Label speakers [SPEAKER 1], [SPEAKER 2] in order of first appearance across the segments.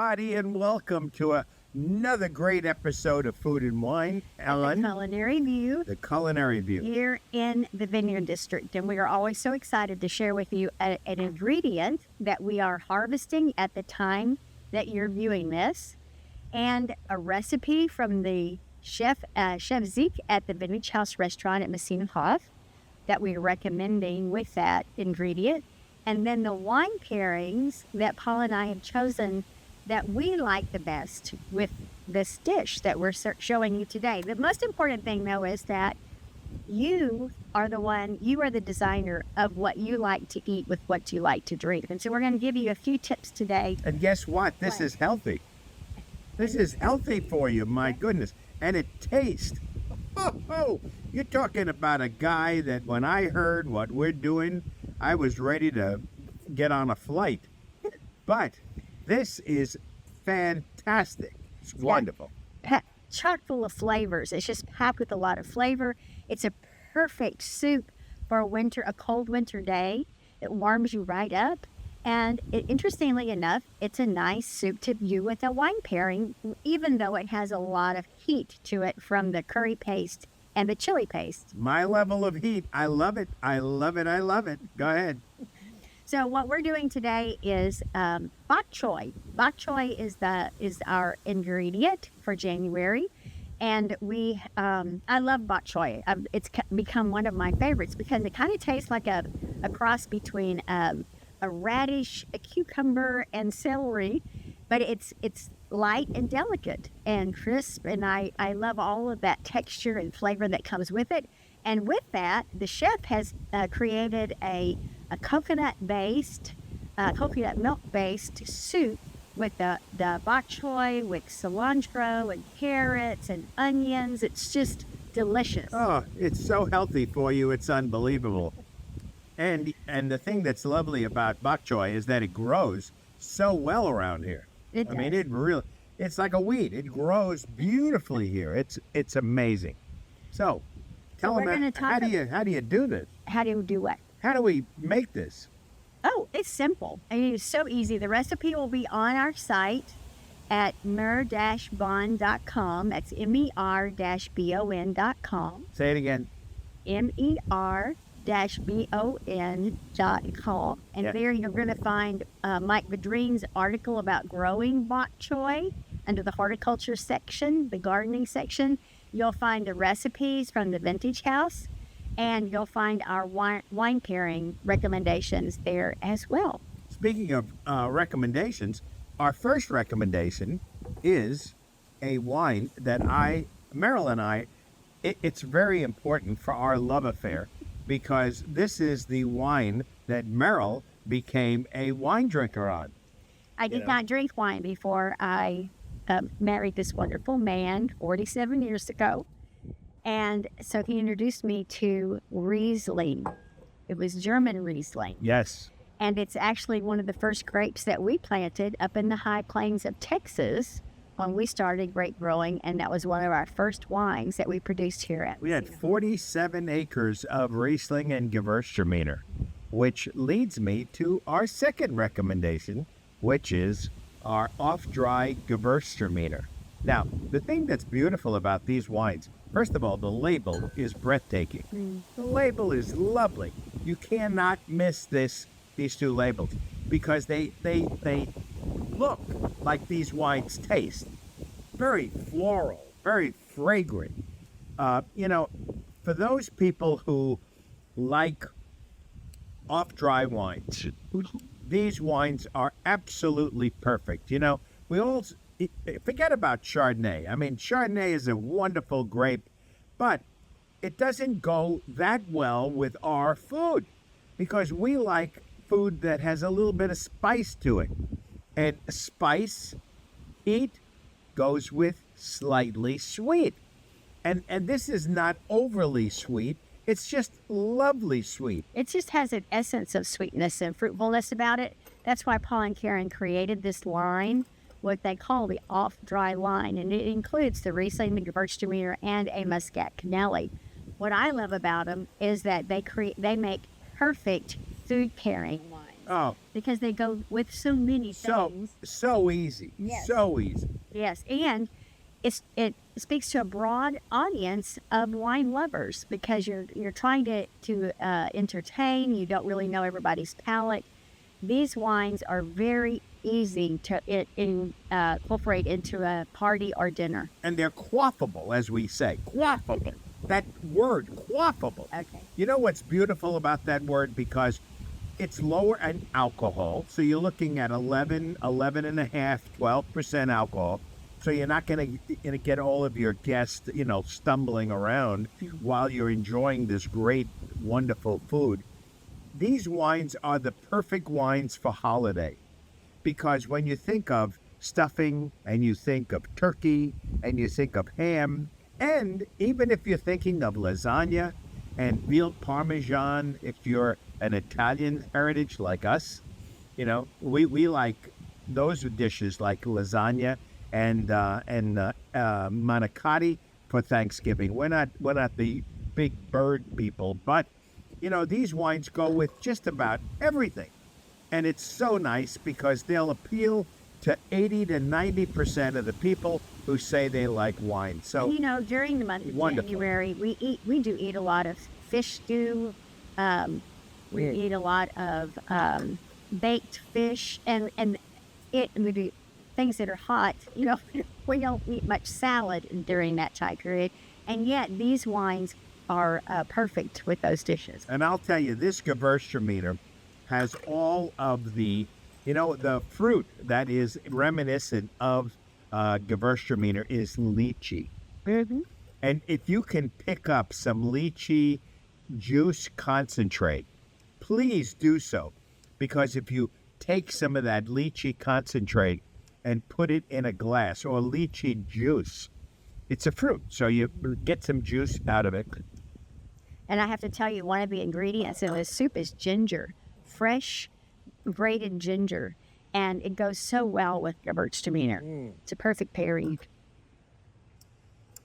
[SPEAKER 1] everybody, and welcome to another great episode of Food and Wine. Ellen,
[SPEAKER 2] The Culinary View
[SPEAKER 1] the Culinary View.
[SPEAKER 2] here in the Vineyard District. And we are always so excited to share with you an ingredient that we are harvesting at the time that you're viewing this, and a recipe from the Chef Zeke at the Vintage House Restaurant at Messina Hoff that we're recommending with that ingredient. And then the wine pairings that Paul and I have chosen that we like the best with this dish that we're showing you today. The most important thing, though, is that you are the designer of what you like to eat with what you like to drink. And so we're going to give you a few tips today.
[SPEAKER 1] And guess what? This is healthy. This is healthy for you, my goodness. And it tastes. Oh, you're talking about a guy that when I heard what we're doing, I was ready to get on a flight. But this is fantastic. It's wonderful.
[SPEAKER 2] Chock full of flavors. It's just packed with a lot of flavor. It's a perfect soup for a cold winter day. It warms you right up. And interestingly enough, it's a nice soup to view with a wine pairing, even though it has a lot of heat to it from the curry paste and the chili paste.
[SPEAKER 1] My level of heat. I love it. I love it. I love it. Go ahead.
[SPEAKER 2] So what we're doing today is bok choy. Bok choy is our ingredient for January, and I love bok choy. It's become one of my favorites because it kind of tastes like a cross between a radish, a cucumber, and celery, but it's light and delicate and crisp, and I love all of that texture and flavor that comes with it. And with that, the chef has created a coconut milk-based soup with the bok choy, with cilantro and carrots and onions. It's just delicious.
[SPEAKER 1] Oh, it's so healthy for you. It's unbelievable. And the thing that's lovely about bok choy is that it grows so well around here.
[SPEAKER 2] It does.
[SPEAKER 1] I mean, it's like a weed. It grows beautifully here. It's amazing. So, tell them how do you do this?
[SPEAKER 2] How do you do what?
[SPEAKER 1] How do we make this?
[SPEAKER 2] Oh, it's simple. I mean, it's so easy. The recipe will be on our site at mer-bon.com. That's mer-bon.com.
[SPEAKER 1] Say it again.
[SPEAKER 2] mer-bon.com. And there you're going to find Mike Bedreen's article about growing bok choy under the horticulture section, the gardening section. You'll find the recipes from the Vintage House, and you'll find our wine pairing recommendations there as well.
[SPEAKER 1] Speaking of recommendations, our first recommendation is a wine that Meryl and I, it's very important for our love affair, because this is the wine that Meryl became a wine drinker on.
[SPEAKER 2] I did not drink wine before I married this wonderful man 47 years ago. And so he introduced me to Riesling. It was German Riesling.
[SPEAKER 1] Yes.
[SPEAKER 2] And it's actually one of the first grapes that we planted up in the high plains of Texas when we started grape growing. And that was one of our first wines that we produced here at
[SPEAKER 1] We had 47 acres of Riesling and Gewürztraminer, which leads me to our second recommendation, which is our off-dry Gewürztraminer. Now, the thing that's beautiful about these wines, first of all, the label is breathtaking. The label is lovely. You cannot miss these two labels, because they look like these wines taste. Very floral, very fragrant. For those people who like off-dry wines, these wines are absolutely perfect. We all forget about Chardonnay. I mean, Chardonnay is a wonderful grape, but it doesn't go that well with our food, because we like food that has a little bit of spice to it. And spice, heat, goes with slightly sweet. And this is not overly sweet. It's just lovely sweet.
[SPEAKER 2] It just has an essence of sweetness and fruitfulness about it. That's why Paul and Karen created this line, what they call the off-dry line, and it includes the Riesling, the Gewürztraminer, and a Muscat Canelli. What I love about them is that they make perfect food pairing wines.
[SPEAKER 1] Oh,
[SPEAKER 2] because they go with so many
[SPEAKER 1] so
[SPEAKER 2] things.
[SPEAKER 1] so easy.
[SPEAKER 2] Yes.
[SPEAKER 1] So easy.
[SPEAKER 2] Yes, and it speaks to a broad audience of wine lovers because you're trying to entertain. You don't really know everybody's palate. These wines are very easy to incorporate into a party or dinner.
[SPEAKER 1] And they're quaffable, as we say. Quaffable. That word, quaffable.
[SPEAKER 2] Okay.
[SPEAKER 1] You know what's beautiful about that word? Because it's lower in alcohol. So you're looking at 11 and a half, 12% alcohol. So you're not going to get all of your guests, stumbling around while you're enjoying this great, wonderful food. These wines are the perfect wines for holiday because when you think of stuffing and you think of turkey and you think of ham, and even if you're thinking of lasagna and veal parmesan, if you're an Italian heritage like us, we like those dishes like lasagna and manicotti for Thanksgiving. We're not the big bird people, but these wines go with just about everything. And it's so nice because they'll appeal to 80 to 90% of the people who say they like wine. So
[SPEAKER 2] during the month of
[SPEAKER 1] wonderful.
[SPEAKER 2] January, we do eat a lot of fish stew. We eat a lot of baked fish, and we do things that are hot. We don't eat much salad during that time period, and yet these wines are perfect with those dishes.
[SPEAKER 1] And I'll tell you, this Gewürztraminer has all of the fruit that is reminiscent of Gewürztraminer is lychee.
[SPEAKER 2] Mm-hmm.
[SPEAKER 1] And if you can pick up some lychee juice concentrate, please do so. Because if you take some of that lychee concentrate and put it in a glass, or lychee juice, it's a fruit, so you get some juice out of it.
[SPEAKER 2] And I have to tell you, one of the ingredients in this soup is ginger, fresh grated ginger, and it goes so well with Gewürztraminer. It's a perfect pairing.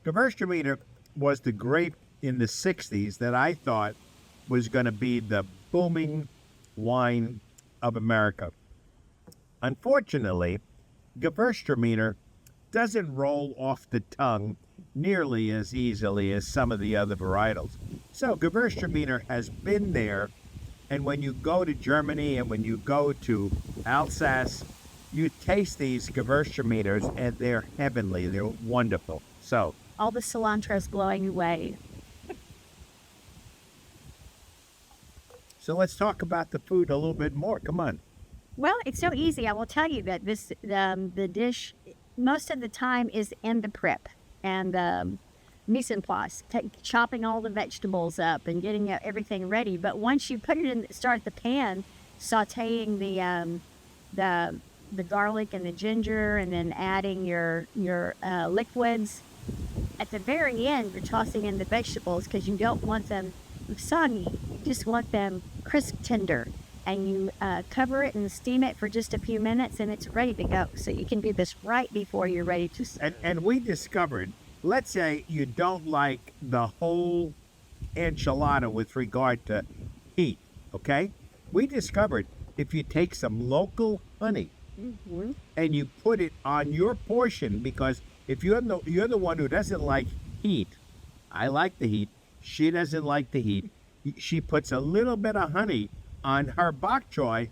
[SPEAKER 1] Gewürztraminer was the grape in the 60s that I thought was going to be the booming wine of America. Unfortunately, Gewürztraminer doesn't roll off the tongue nearly as easily as some of the other varietals. So Gewürztraminer has been there, and when you go to Germany and when you go to Alsace, you taste these Gewürztraminers and they're heavenly. They're wonderful. So
[SPEAKER 2] all the cilantro's blowing away.
[SPEAKER 1] So let's talk about the food a little bit more. Come on.
[SPEAKER 2] Well, it's so easy. I will tell you that the dish most of the time is in the prep and mise en place, chopping all the vegetables up and getting everything ready. But once you put it in, start the pan, sautéing the garlic and the ginger, and then adding your liquids. At the very end, you're tossing in the vegetables because you don't want them soggy. You just want them crisp tender. And you cover it and steam it for just a few minutes, and it's ready to go. So you can do this right before you're ready to serve.
[SPEAKER 1] And we discovered, let's say you don't like the whole enchilada with regard to heat, okay? We discovered if you take some local honey and you put it on your portion, because if you're the one who doesn't like heat, I like the heat, she doesn't like the heat, she puts a little bit of honey on her bok choy.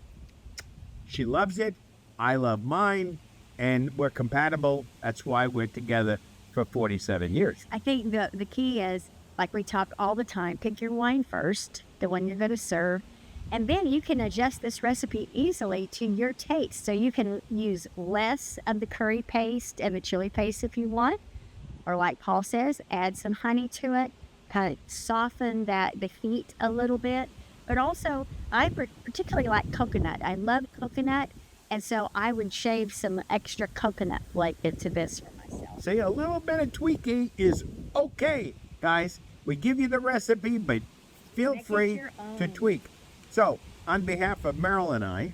[SPEAKER 1] She loves it. I love mine. And we're compatible. That's why we're together for 47 years.
[SPEAKER 2] I think the key is, like we talk all the time, pick your wine first, the one you're going to serve. And then you can adjust this recipe easily to your taste. So you can use less of the curry paste and the chili paste if you want. Or like Paul says, add some honey to it. Kind of soften the heat a little bit. But also, I particularly like coconut. I love coconut, and so I would shave some extra coconut flake into this for myself.
[SPEAKER 1] See, a little bit of tweaking is okay, guys. We give you the recipe, but feel free to tweak. So, on behalf of Merrill and I,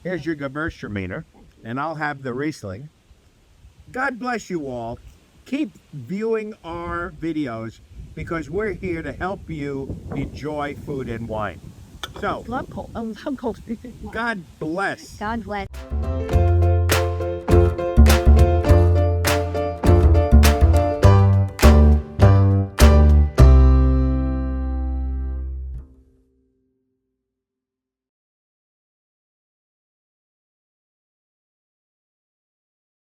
[SPEAKER 1] here's your Gewürztraminer, and I'll have the Riesling. God bless you all. Keep viewing our videos, because we're here to help you enjoy food and wine. So,
[SPEAKER 3] Love cold. I love cold.
[SPEAKER 1] God bless.
[SPEAKER 2] God bless.